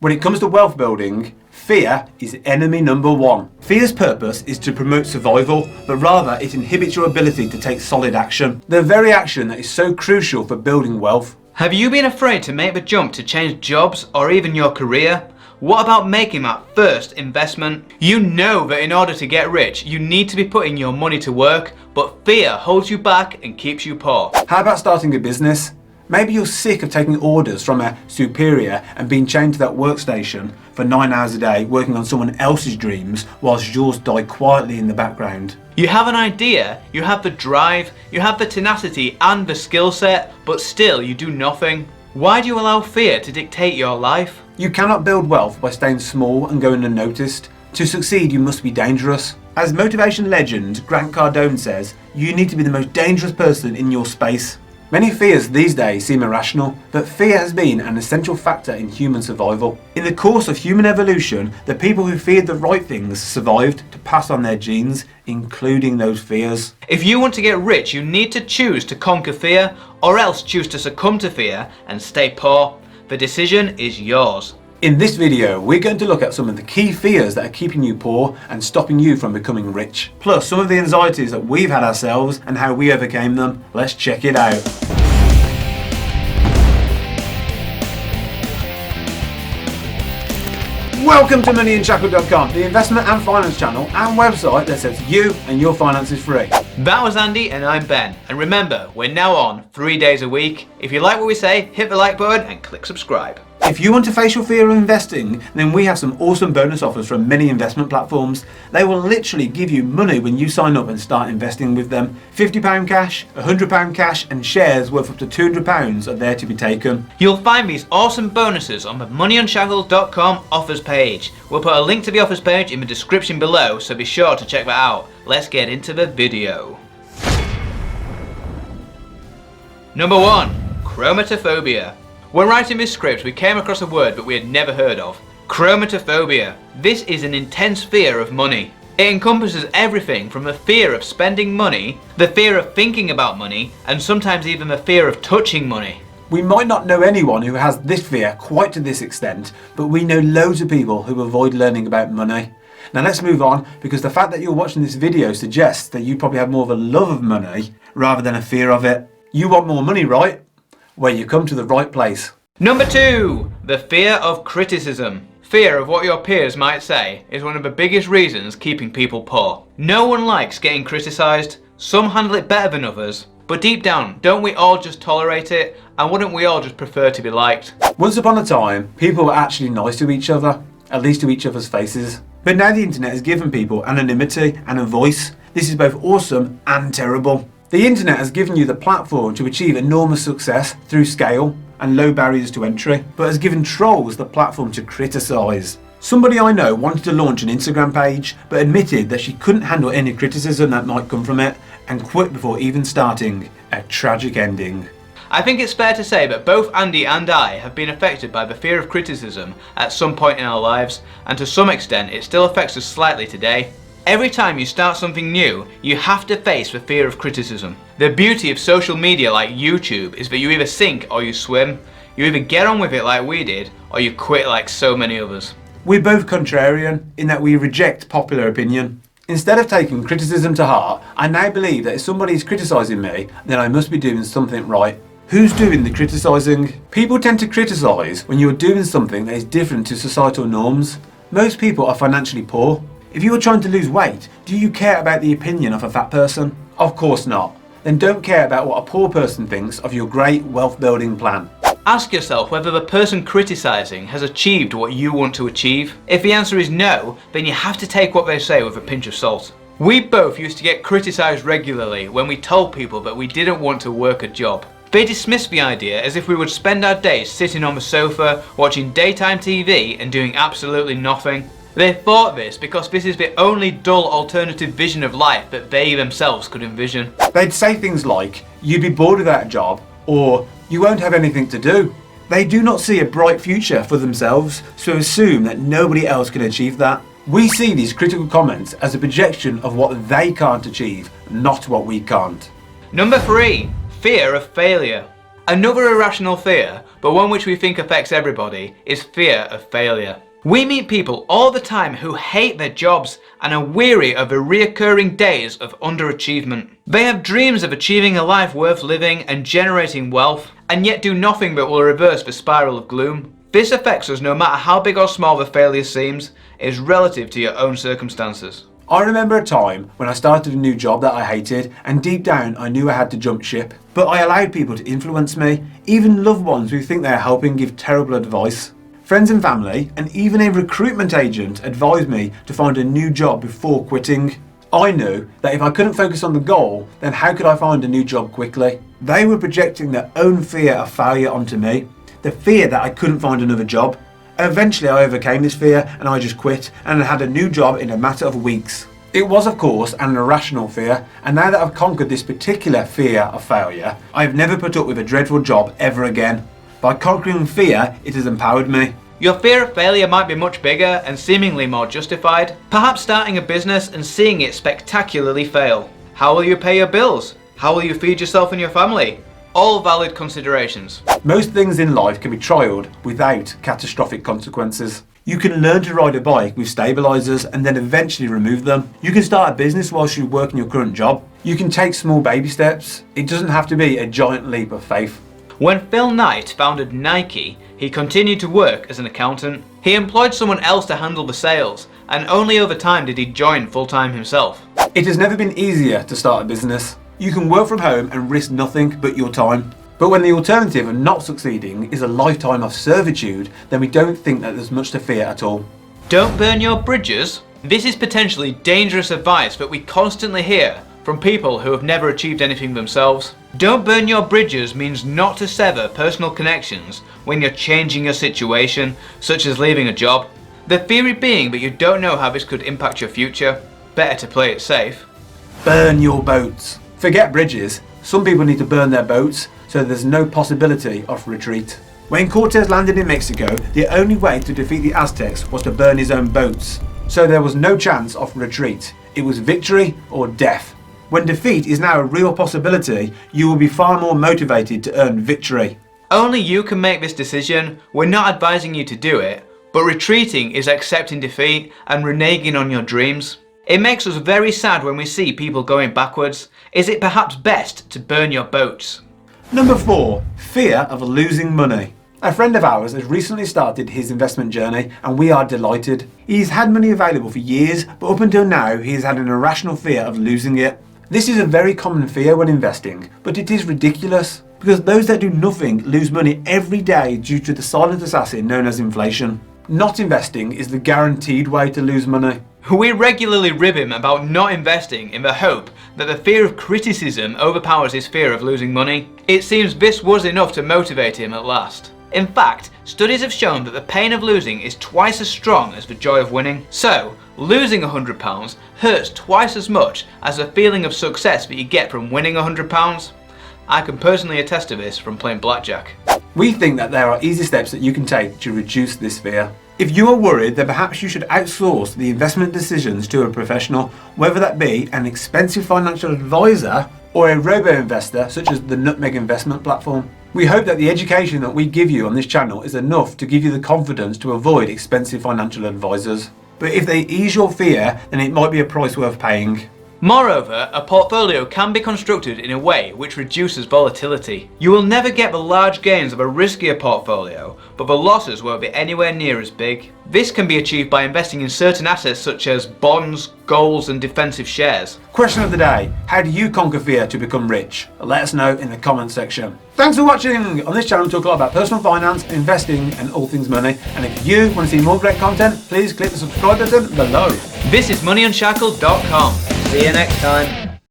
When it comes to wealth building, fear is enemy number one. Fear's purpose is to promote survival, but rather it inhibits your ability to take solid action. The very action that is so crucial for building wealth. Have you been afraid to make the jump to change jobs or even your career? What about making that first investment? You know that in order to get rich, you need to be putting your money to work, but fear holds you back and keeps you poor. How about starting a business? Maybe you're sick of taking orders from a superior and being chained to that workstation for 9 hours a day working on someone else's dreams whilst yours die quietly in the background. You have an idea, you have the drive, you have the tenacity and the skill set, but still you do nothing. Why do you allow fear to dictate your life? You cannot build wealth by staying small and going unnoticed. To succeed, you must be dangerous. As motivation legend Grant Cardone says, you need to be the most dangerous person in your space. Many fears these days seem irrational, but fear has been an essential factor in human survival. In the course of human evolution, the people who feared the right things survived to pass on their genes, including those fears. If you want to get rich, you need to choose to conquer fear, or else choose to succumb to fear and stay poor. The decision is yours. In this video, we're going to look at some of the key fears that are keeping you poor and stopping you from becoming rich. Plus, some of the anxieties that we've had ourselves and how we overcame them. Let's check it out. Welcome to Unshackled.com, the investment and finance channel and website that sets you and your finances free. That was Andy and I'm Ben. And remember, we're now on 3 days a week. If you like what we say, hit the like button and click subscribe. If you want to face your fear of investing, then we have some awesome bonus offers from many investment platforms. They will literally give you money when you sign up and start investing with them. £50 cash, £100 cash and shares worth up to £200 are there to be taken. You'll find these awesome bonuses on the Unshackled.com offers page. We'll put a link to the offers page in the description below, so be sure to check that out. Let's get into the video. Number 1. Chromatophobia. When writing this script, we came across a word that we had never heard of. Chromatophobia. This is an intense fear of money. It encompasses everything from the fear of spending money, the fear of thinking about money, and sometimes even the fear of touching money. We might not know anyone who has this fear quite to this extent, but we know loads of people who avoid learning about money. Now let's move on, because the fact that you're watching this video suggests that you probably have more of a love of money rather than a fear of it. You want more money, right? Well, you come to the right place. Number 2. The fear of criticism. Fear of what your peers might say is one of the biggest reasons keeping people poor. No one likes getting criticised. Some handle it better than others. But deep down, don't we all just tolerate it? And wouldn't we all just prefer to be liked? Once upon a time, people were actually nice to each other, at least to each other's faces. But now the internet has given people anonymity and a voice. This is both awesome and terrible. The internet has given you the platform to achieve enormous success through scale and low barriers to entry, but has given trolls the platform to criticise. Somebody I know wanted to launch an Instagram page, but admitted that she couldn't handle any criticism that might come from it, and quit before even starting. A tragic ending. I think it's fair to say that both Andy and I have been affected by the fear of criticism at some point in our lives, and to some extent it still affects us slightly today. Every time you start something new, you have to face the fear of criticism. The beauty of social media like YouTube is that you either sink or you swim. You either get on with it like we did, or you quit like so many others. We're both contrarian in that we reject popular opinion. Instead of taking criticism to heart, I now believe that if somebody is criticising me, then I must be doing something right. Who's doing the criticising? People tend to criticise when you're doing something that is different to societal norms. Most people are financially poor. If you are trying to lose weight, do you care about the opinion of a fat person? Of course not. Then don't care about what a poor person thinks of your great wealth building plan. Ask yourself whether the person criticising has achieved what you want to achieve. If the answer is no, then you have to take what they say with a pinch of salt. We both used to get criticised regularly when we told people that we didn't want to work a job. They dismissed the idea as if we would spend our days sitting on the sofa, watching daytime TV and doing absolutely nothing. They thought this because this is the only dull alternative vision of life that they themselves could envision. They'd say things like, you'd be bored without a job, or you won't have anything to do. They do not see a bright future for themselves, so assume that nobody else can achieve that. We see these critical comments as a projection of what they can't achieve, not what we can't. Number 3. Fear of failure. Another irrational fear, but one which we think affects everybody, is fear of failure. We meet people all the time who hate their jobs and are weary of the reoccurring days of underachievement. They have dreams of achieving a life worth living and generating wealth, and yet do nothing that will reverse the spiral of gloom. This affects us no matter how big or small the failure seems. It is relative to your own circumstances. I remember a time when I started a new job that I hated, and deep down I knew I had to jump ship. But I allowed people to influence me, even loved ones who think they are helping give terrible advice. Friends and family, and even a recruitment agent advised me to find a new job before quitting. I knew that if I couldn't focus on the goal, then how could I find a new job quickly? They were projecting their own fear of failure onto me, the fear that I couldn't find another job. Eventually I overcame this fear and I just quit and had a new job in a matter of weeks. It was of course an irrational fear, and now that I've conquered this particular fear of failure, I've never put up with a dreadful job ever again. By conquering fear, it has empowered me. Your fear of failure might be much bigger and seemingly more justified. Perhaps starting a business and seeing it spectacularly fail. How will you pay your bills? How will you feed yourself and your family? All valid considerations. Most things in life can be trialled without catastrophic consequences. You can learn to ride a bike with stabilizers and then eventually remove them. You can start a business whilst you work in your current job. You can take small baby steps. It doesn't have to be a giant leap of faith. When Phil Knight founded Nike, he continued to work as an accountant. He employed someone else to handle the sales, and only over time did he join full-time himself. It has never been easier to start a business. You can work from home and risk nothing but your time. But when the alternative of not succeeding is a lifetime of servitude, then we don't think that there's much to fear at all. Don't burn your bridges. This is potentially dangerous advice that we constantly hear from people who have never achieved anything themselves. Don't burn your bridges means not to sever personal connections when you're changing your situation, such as leaving a job. The theory being that you don't know how this could impact your future. Better to play it safe. Burn your boats. Forget bridges. Some people need to burn their boats so there's no possibility of retreat. When Cortez landed in Mexico, the only way to defeat the Aztecs was to burn his own boats. So there was no chance of retreat. It was victory or death. When defeat is now a real possibility, you will be far more motivated to earn victory. Only you can make this decision. We're not advising you to do it, but retreating is accepting defeat and reneging on your dreams. It makes us very sad when we see people going backwards. Is it perhaps best to burn your boats? Number 4, fear of losing money. A friend of ours has recently started his investment journey and we are delighted. He's had money available for years, but up until now he has had an irrational fear of losing it. This is a very common fear when investing, but it is ridiculous because those that do nothing lose money every day due to the silent assassin known as inflation. Not investing is the guaranteed way to lose money. We regularly rib him about not investing in the hope that the fear of criticism overpowers his fear of losing money. It seems this was enough to motivate him at last. In fact, studies have shown that the pain of losing is twice as strong as the joy of winning. So, losing £100 hurts twice as much as the feeling of success that you get from winning £100. I can personally attest to this from playing blackjack. We think that there are easy steps that you can take to reduce this fear. If you are worried, then perhaps you should outsource the investment decisions to a professional, whether that be an expensive financial advisor or a robo-investor such as the Nutmeg investment platform. We hope that the education that we give you on this channel is enough to give you the confidence to avoid expensive financial advisors. But if they ease your fear, then it might be a price worth paying. Moreover, a portfolio can be constructed in a way which reduces volatility. You will never get the large gains of a riskier portfolio, but the losses won't be anywhere near as big. This can be achieved by investing in certain assets such as bonds, golds and defensive shares. Question of the day: how do you conquer fear to become rich? Let us know in the comment section. Thanks for watching. On this channel we talk a lot about personal finance, investing and all things money. And if you want to see more great content, please click the subscribe button below. This is moneyunshackled.com. See you next time.